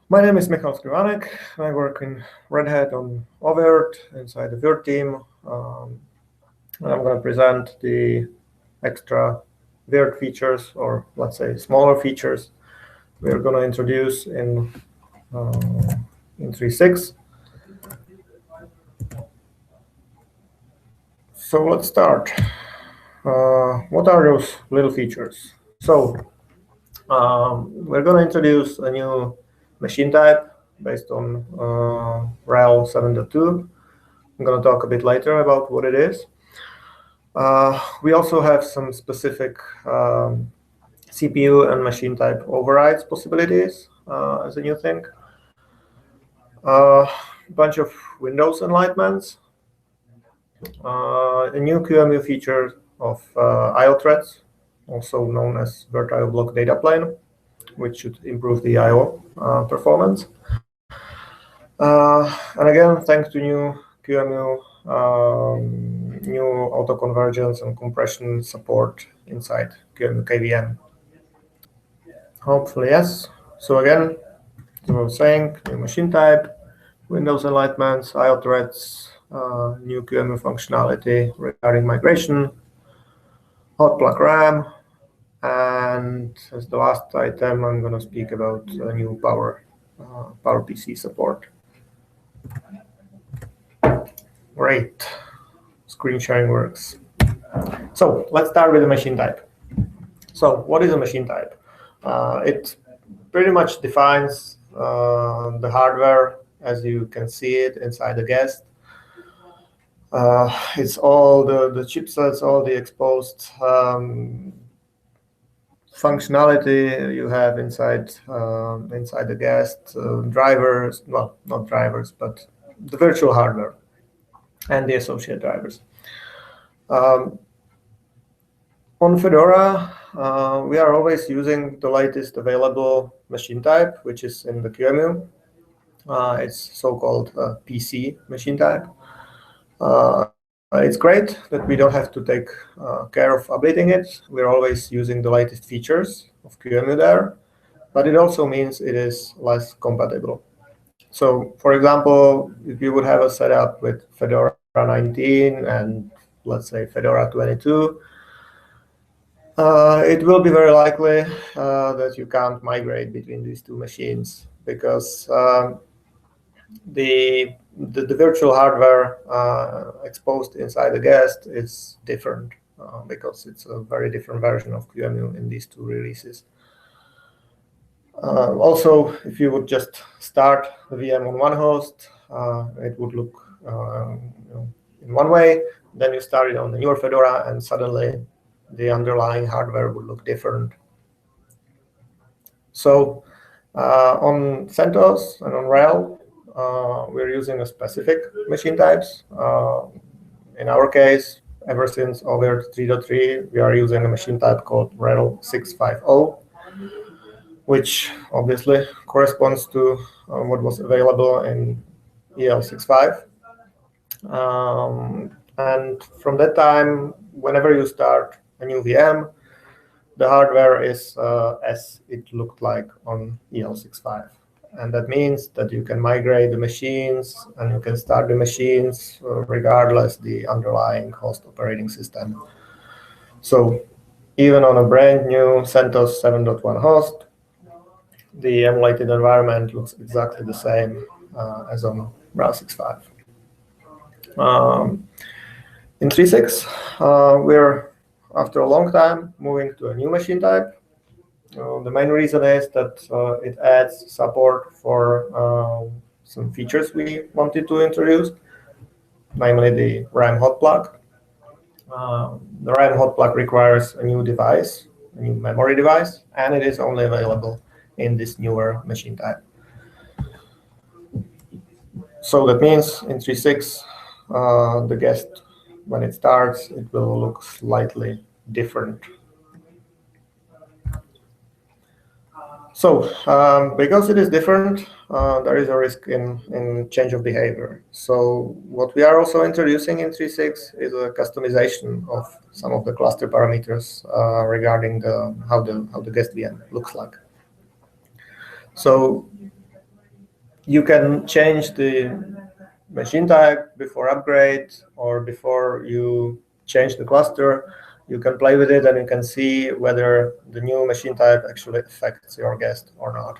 My name is Michal Skrivanek. I work in Red Hat on oVirt inside the virt team. And I'm going to present the extra virt features, or let's say smaller features, we're going to introduce in 3.6. So let's start. What are those little features? So we're going to introduce a new machine type based on RHEL 7.2. I'm going to talk a bit later about what it is. We also have some specific CPU and machine type overrides possibilities as a new thing. A bunch of Windows enlightenments. A new QEMU feature of I/O threads, also known as virt I/O block data plane, which should improve the I/O performance. And again, thanks to new QEMU, new auto convergence and compression support inside QEMU KVM. Hopefully, yes. So again, as I was saying, new machine type, Windows enlightenments, I/O threads, new QEMU functionality regarding migration, hot plug RAM, and as the last item, I'm going to speak about new PowerPC support. Great. Screen sharing works. So let's start with the machine type. So what is a machine type? It pretty much defines the hardware as you can see it inside the guest. It's all the chipsets, all the exposed functionality you have inside the guest, drivers, well, not drivers, but the virtual hardware and the associated drivers. On Fedora, we are always using the latest available machine type, which is in the QEMU. It's so-called PC machine type. It's great that we don't have to take care of updating it. We're always using the latest features of QEMU there, but it also means it is less compatible. So, for example, if you would have a setup with Fedora 19 and let's say Fedora 22, it will be very likely that you can't migrate between these two machines because the virtual hardware exposed inside the guest is different because it's a very different version of QEMU in these two releases. Also, if you would just start the VM on one host, it would look in one way. Then you start it on the newer Fedora, and suddenly the underlying hardware would look different. So on CentOS and on RHEL, we're using a specific machine types. In our case, ever since oVirt 3.3, we are using a machine type called RHEL 650, which obviously corresponds to what was available in EL65. And from that time, whenever you start a new VM, the hardware is as it looked like on EL65. And that means that you can migrate the machines and you can start the machines regardless the underlying host operating system. So even on a brand new CentOS 7.1 host, the emulated environment looks exactly the same as on RHEL 6.5. In 3.6, we're, after a long time, moving to a new machine type. The main reason is that it adds support for some features we wanted to introduce, namely the RAM hot plug. The RAM hot plug requires a new device, a new memory device, and it is only available in this newer machine type. So that means in 3.6, the guest, when it starts, it will look slightly different. So because it is different, there is a risk in change of behavior. So what we are also introducing in 3.6 is a customization of some of the cluster parameters regarding how the guest VM looks like. So You can change the machine type before upgrade or before you change the cluster. You can play with it and you can see whether the new machine type actually affects your guest or not.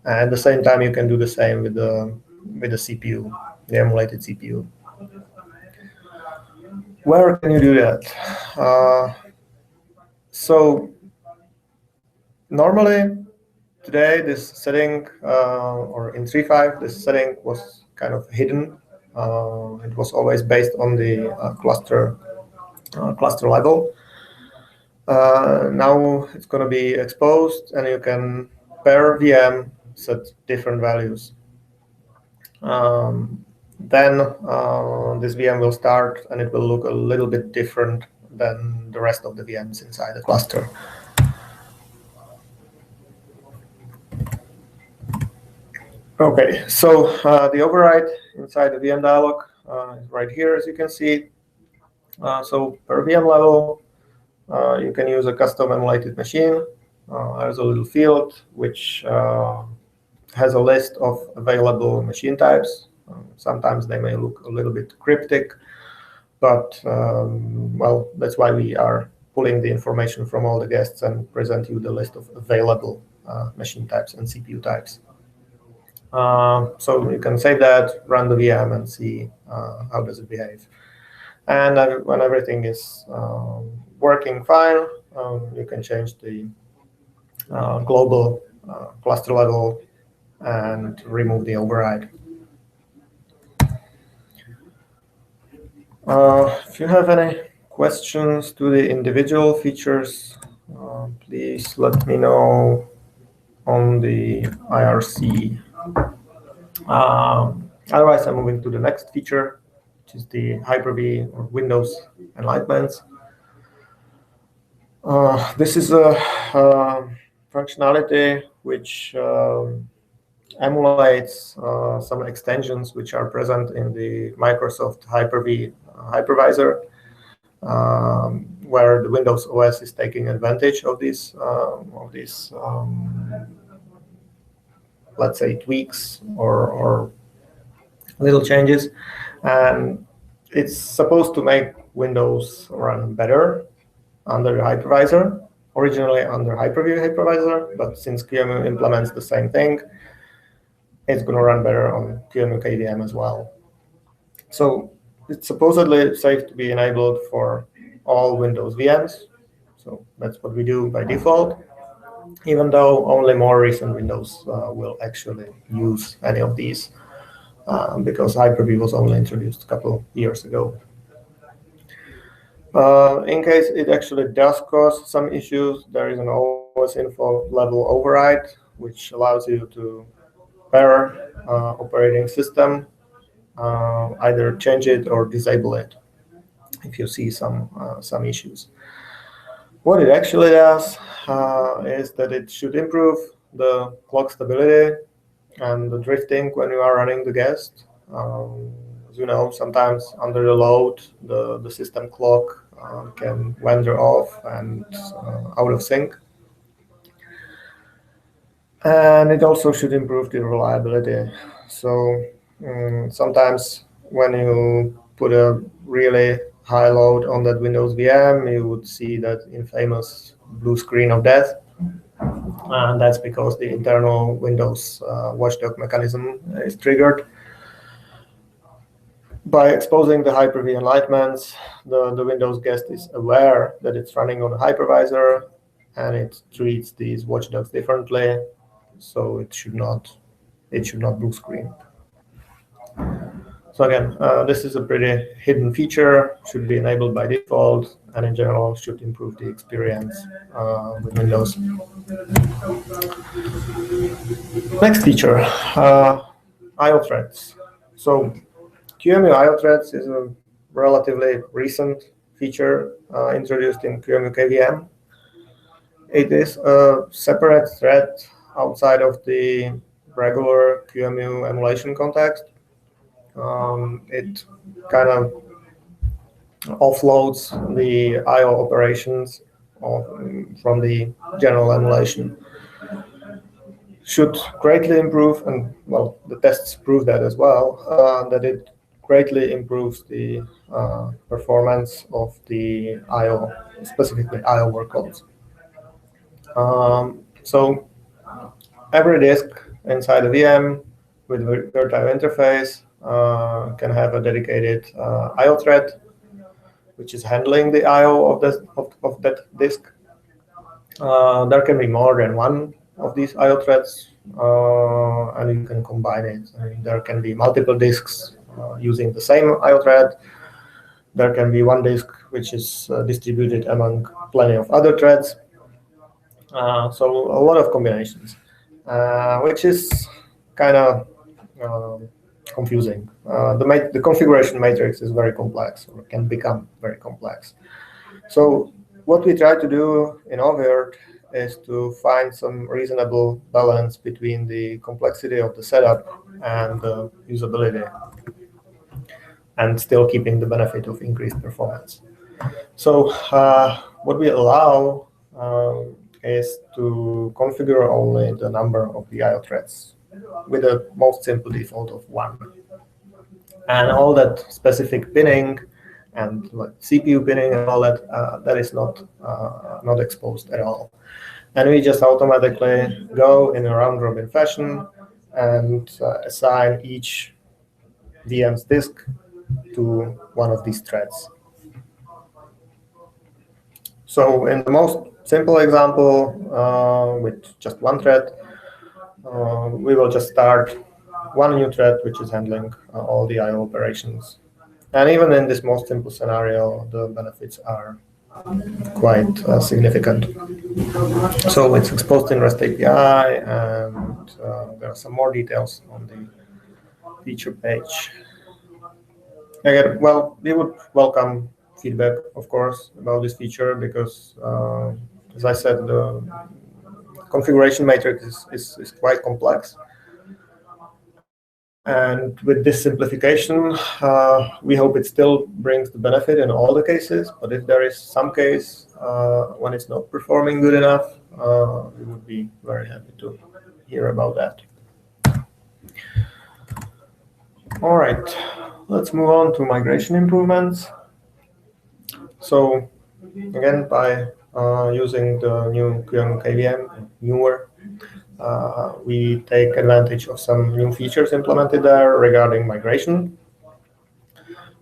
And at the same time, you can do the same with the CPU, the emulated CPU. Where can you do that? So normally today this setting, or in 3.5, this setting was kind of hidden. It was always based on the cluster level. Now it's going to be exposed, and you can per VM set different values. Then this VM will start, and it will look a little bit different than the rest of the VMs inside the cluster. Okay, so the override inside the VM dialog is right here, as you can see. So per VM level, you can use a custom emulated machine. There's a little field which has a list of available machine types. Sometimes they may look a little bit cryptic, but well, that's why we are pulling the information from all the guests and present you the list of available machine types and CPU types. So you can save that, run the VM, and see how does it behave. And when everything is working fine, you can change the global cluster level and remove the override. If you have any questions to the individual features, please let me know on the IRC. Otherwise, I'm moving to the next feature, which is the Hyper-V or Windows enlightenments. This is a functionality which emulates some extensions which are present in the Microsoft Hyper-V hypervisor, where the Windows OS is taking advantage of these let's say tweaks or little changes, and it's supposed to make Windows run better under the hypervisor, originally under Hyper-V hypervisor, but since QEMU implements the same thing, it's going to run better on QEMU KVM as well. So it's supposedly safe to be enabled for all Windows VMs. So that's what we do by default, even though only more recent Windows will actually use any of these, because Hyper-V was only introduced a couple years ago. In case it actually does cause some issues, there is an OS info level override, which allows you to per operating system either change it or disable it if you see some issues. What it actually does is that it should improve the clock stability and the drifting when you are running the guest. As you know, sometimes under the load, the system clock can wander off and out of sync. And it also should improve the reliability. So sometimes when you put a really high load on that Windows VM, you would see that infamous blue screen of death. And that's because the internal Windows watchdog mechanism is triggered. By exposing the Hyper-V enlightenments, the Windows guest is aware that it's running on a hypervisor, and it treats these watchdogs differently, so it should not blue screen. So again, this is a pretty hidden feature, should be enabled by default, and in general should improve the experience with Windows. Next feature, I/O threads. So QEMU I/O threads is a relatively recent feature introduced in QEMU KVM. It is a separate thread outside of the regular QEMU emulation context. It kind of offloads the I/O operations from the general emulation. should greatly improve, and well, the tests prove that as well, that it greatly improves the performance of the I/O, specifically I/O workloads. So every disk inside a VM with virt interface can have a dedicated I/O thread, which is handling the I/O of that disk. There can be more than one of these I/O threads, and you can combine it. I mean, there can be multiple disks using the same I/O thread. There can be one disk which is distributed among plenty of other threads. So a lot of combinations, which is kind of confusing. The configuration matrix is very complex, or can become very complex. So what we try to do in oVirt is to find some reasonable balance between the complexity of the setup and the usability, and still keeping the benefit of increased performance. So what we allow is to configure only the number of the I/O threads with the most simple default of 1. And all that specific pinning and like CPU pinning and all that, that is not exposed at all. And we just automatically go in a round-robin fashion and assign each VM's disk to one of these threads. So in the most simple example, with just one thread, we will just start one new thread, which is handling all the I/O operations. And even in this most simple scenario, the benefits are quite significant. So it's exposed in REST API, and there are some more details on the feature page. Again, well, we would welcome feedback, of course, about this feature, because, as I said, the configuration matrix is quite complex. And with this simplification, we hope it still brings the benefit in all the cases. But if there is some case when it's not performing good enough, we would be very happy to hear about that. All right, let's move on to migration improvements. So again, by using the new QEMU KVM, newer, we take advantage of some new features implemented there regarding migration.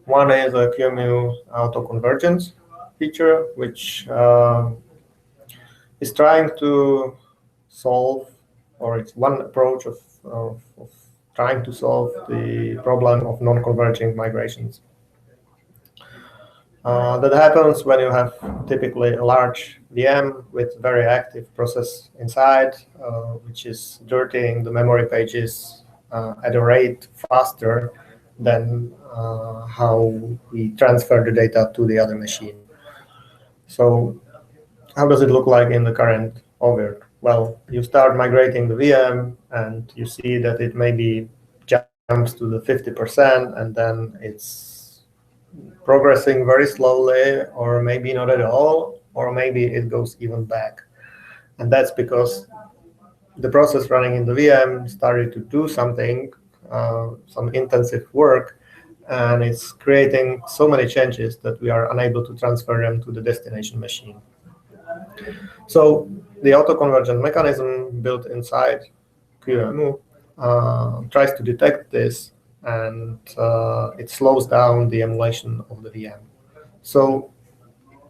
One is a QEMU auto-convergence feature, which is trying to solve, or it's one approach of trying to solve the problem of non-converging migrations. That happens when you have typically a large VM with very active process inside, which is dirtying the memory pages at a rate faster than how we transfer the data to the other machine. So how does it look like in the current oVirt? Well, you start migrating the VM, and you see that it maybe jumps to the 50%, and then it's progressing very slowly, or maybe not at all, or maybe it goes even back. And that's because the process running in the VM started to do something, some intensive work, and it's creating so many changes that we are unable to transfer them to the destination machine. So the auto-convergent mechanism built inside QEMU tries to detect this, and it slows down the emulation of the VM. So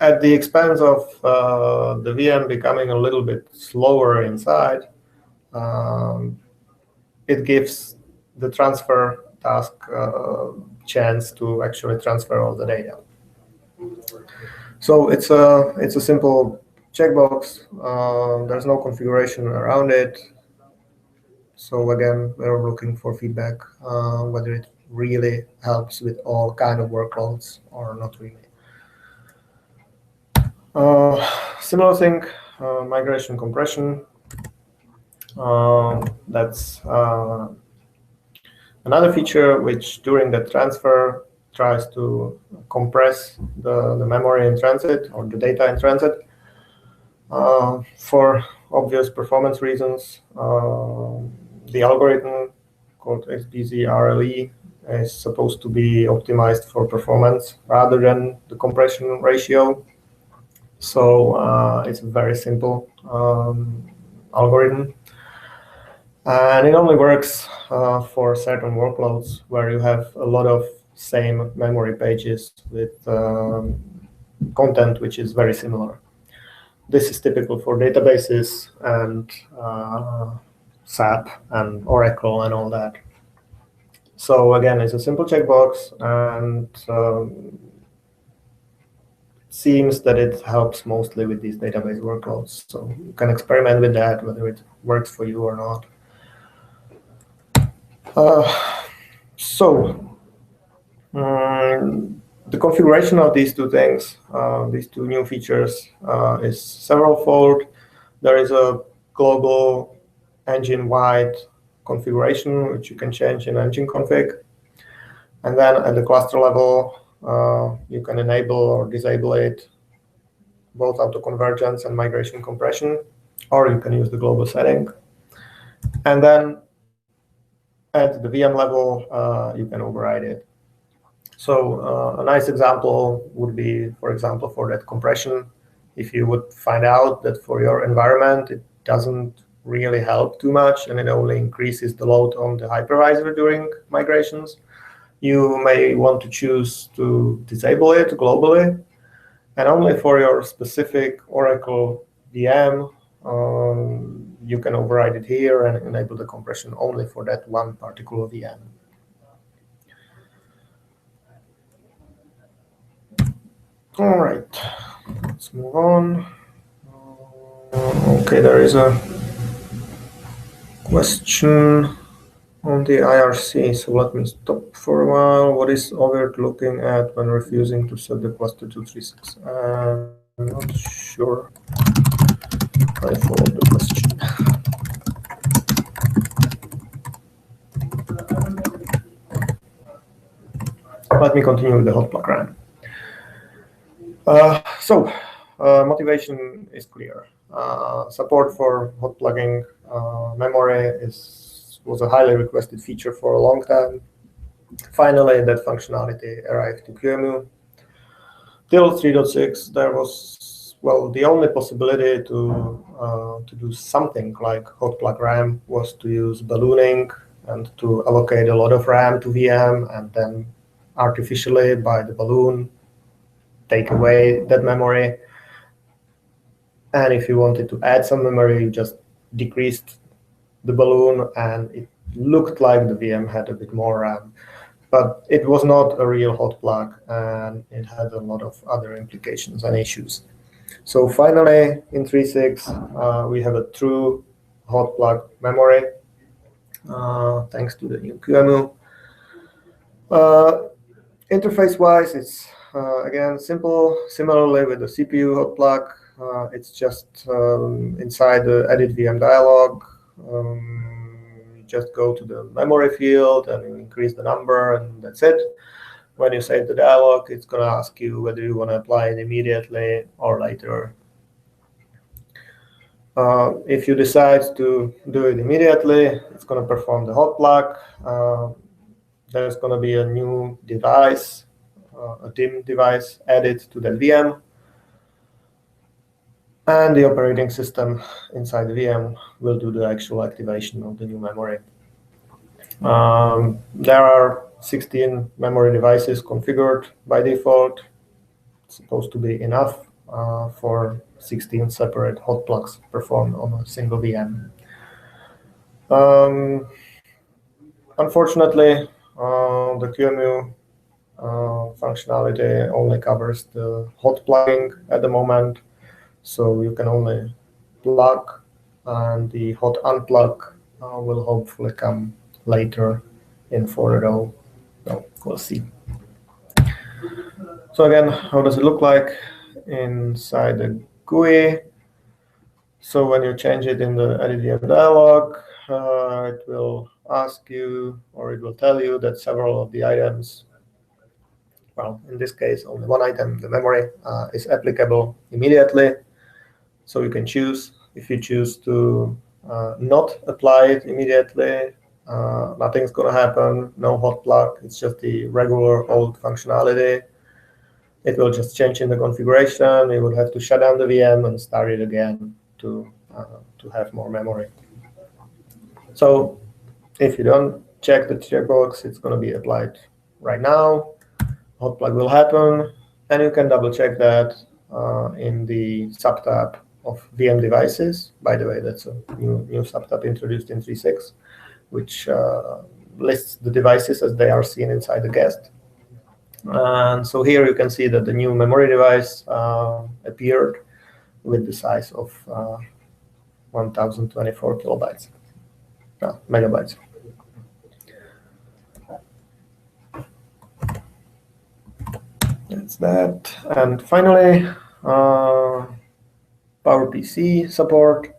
at the expense of the VM becoming a little bit slower inside, it gives the transfer task chance to actually transfer all the data. So it's a simple checkbox. There's no configuration around it. So again, we're looking for feedback whether it really helps with all kind of workloads or not really. Similar thing, migration compression. That's another feature which during the transfer tries to compress the memory in transit, or the data in transit. For obvious performance reasons, the algorithm called XBZRLE is supposed to be optimized for performance rather than the compression ratio. So it's a very simple algorithm. And it only works for certain workloads where you have a lot of same memory pages with content which is very similar. This is typical for databases and SAP and Oracle and all that. So again, it's a simple checkbox, and it seems that it helps mostly with these database workloads. So you can experiment with that, whether it works for you or not. The configuration of these two things, these two new features, is several-fold. There is a global engine-wide configuration, which you can change in engine config. And then at the cluster level, you can enable or disable it, both auto convergence and migration compression, or you can use the global setting. And then at the VM level, you can override it. So a nice example would be, for example, for that compression, if you would find out that for your environment, it doesn't really help too much and it only increases the load on the hypervisor during migrations, you may want to choose to disable it globally, and only for your specific Oracle VM, you can override it here and enable the compression only for that one particular VM. All right, let's move on. Okay, there is a question on the IRC, so let me stop for a while. What is oVirt looking at when refusing to set the cluster to 3.6? I'm not sure I followed the question. Let me continue with the hot plug RAM. Motivation is clear. Support for hot plugging memory was a highly requested feature for a long time. Finally, that functionality arrived to QEMU. Till 3.6, there was, well, the only possibility to do something like hot plug RAM was to use ballooning and to allocate a lot of RAM to VM and then artificially by the balloon take away that memory. And if you wanted to add some memory, you just decreased the balloon and it looked like the VM had a bit more RAM. But it was not a real hot plug and it had a lot of other implications and issues. So finally, in 3.6, we have a true hot plug memory, thanks to the new QEMU. Interface-wise, it's again simple. Similarly with the CPU hot plug, it's just inside the edit VM dialog. You just go to the memory field and you increase the number, and that's it. When you save the dialog, it's going to ask you whether you want to apply it immediately or later. If you decide to do it immediately, it's going to perform the hot plug. There's going to be a new device, a DIMM device added to the VM. And the operating system inside the VM will do the actual activation of the new memory. There are 16 memory devices configured by default. It's supposed to be enough for 16 separate hot plugs performed on a single VM. Unfortunately, the QEMU functionality only covers the hot plugging at the moment. So you can only plug, and the hot unplug will hopefully come later in 4.0. No, we'll see. So again, how does it look like inside the GUI? So when you change it in the edit VM dialog, it will ask you, or it will tell you that several of the items, well, in this case, only one item, the memory, is applicable immediately. So you can choose. If you choose to not apply it immediately. Nothing's going to happen, no hot plug. It's just the regular old functionality. It will just change in the configuration. You will have to shut down the VM and start it again to have more memory. So if you don't check the checkbox, it's going to be applied right now. Hot plug will happen, and you can double check that in the subtab of VM devices. By the way, that's a new subtab introduced in 3.6, which lists the devices as they are seen inside the guest. And so here you can see that the new memory device appeared with the size of 1024 kilobytes, megabytes. That's that. And finally, PowerPC support. A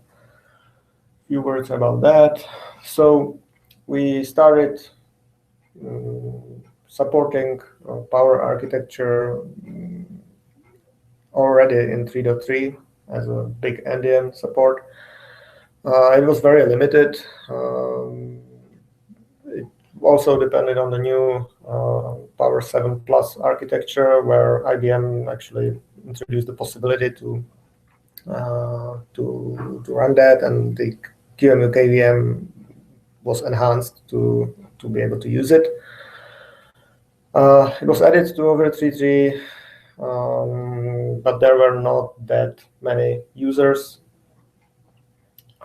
few words about that. So we started supporting Power architecture already in 3.3 as a big endian support. It was very limited. It also depended on the new Power 7 Plus architecture, where IBM actually introduced the possibility to run that, and the QEMU KVM was enhanced to be able to use it. It was added to oVirt 3.3, but there were not that many users.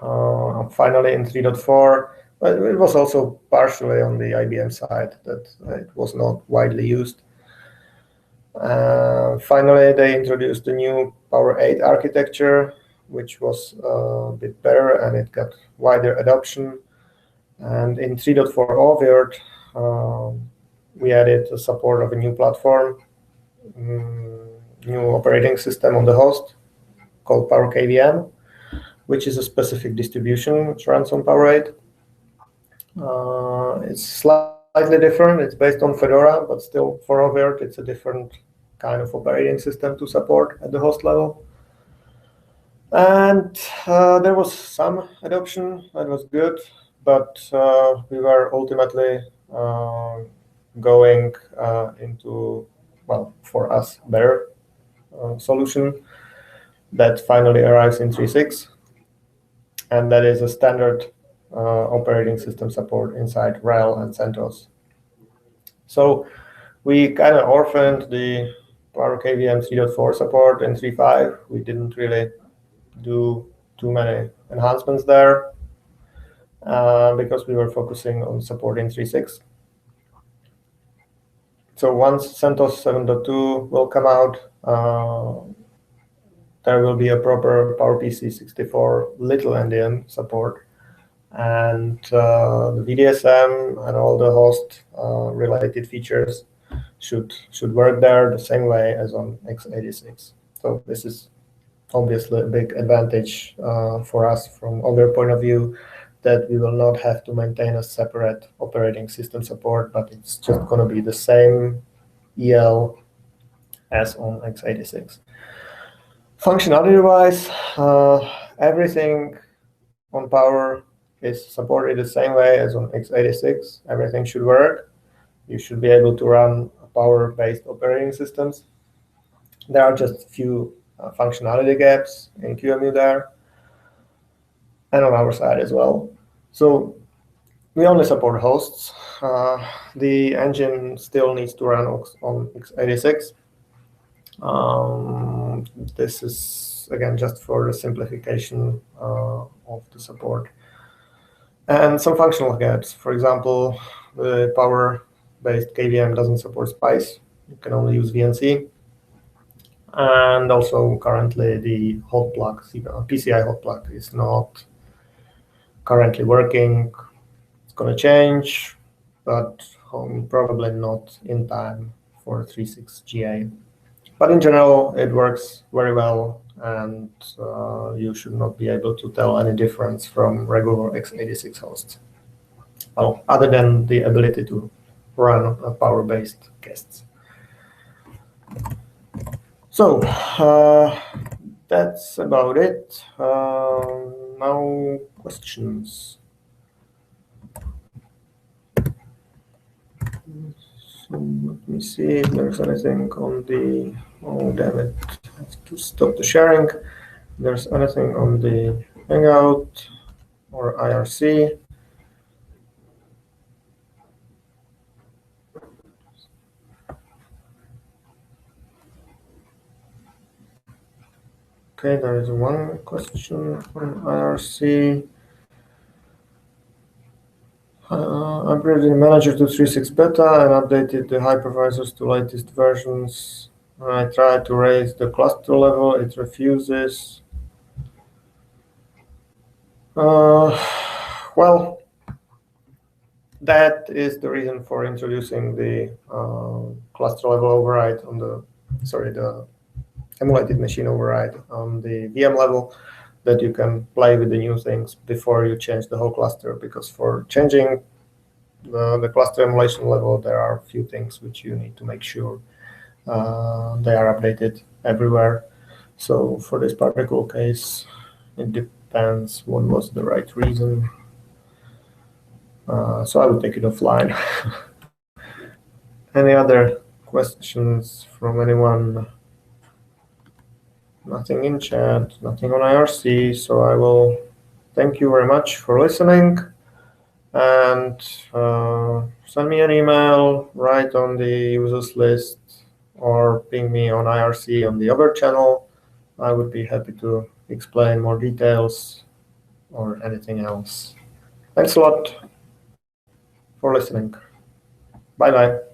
Finally, in 3.4, it was also partially on the IBM side that it was not widely used. Finally, they introduced the new Power 8 architecture, which was a bit better, and it got wider adoption. And in 3.4 oVirt, we added the support of a new platform, new operating system on the host called Power KVM, which is a specific distribution which runs on Power 8. It's slightly different. It's based on Fedora, but still for oVirt, it's a different kind of operating system to support at the host level. And there was some adoption that was good, but we were ultimately going into, well, for us, better solution that finally arrives in 3.6. And that is a standard operating system support inside RHEL and CentOS. So we kind of orphaned the Power KVM 3.4 support in 3.5. We didn't really do too many enhancements there because we were focusing on supporting 3.6. So once CentOS 7.2 will come out, there will be a proper PowerPC 64 little endian support, and the VDSM and all the host related features should work there the same way as on x86. So this is obviously a big advantage for us from our point of view, that we will not have to maintain a separate operating system support, but it's just going to be the same EL as on x86. Functionality-wise, everything on Power is supported the same way as on x86. Everything should work. You should be able to run Power-based operating systems. There are just a few functionality gaps in QEMU there, and on our side as well. So we only support hosts. The engine still needs to run on x86. This is, again, just for the simplification of the support. And some functional gaps. For example, the Power-based KVM doesn't support SPICE. You can only use VNC. And also, currently, the hot plug, PCI hot plug, is not currently working. It's going to change, but probably not in time for 3.6 GA. But in general, it works very well, and you should not be able to tell any difference from regular x86 hosts, well, other than the ability to run Power-based guests. So that's about it. Now questions. So let me see if there's anything on the, oh damn it, I have to stop the sharing. If there's anything on the Hangout or IRC. Okay, there is one question from IRC. I upgraded the manager to 3.6 beta and updated the hypervisors to latest versions. When I try to raise the cluster level, it refuses. Well, that is the reason for introducing the cluster level override on the, the emulated machine override on the VM level, that you can play with the new things before you change the whole cluster. Because for changing the cluster emulation level, there are a few things which you need to make sure they are updated everywhere. So for this particular case, it depends what was the right reason. So I will take it offline. Any other questions from anyone? Nothing in chat, nothing on IRC. So I will thank you very much for listening, and send me an email, write on the users list, or ping me on IRC on the oVirt channel. I would be happy to explain more details or anything else. Thanks a lot for listening. Bye-bye.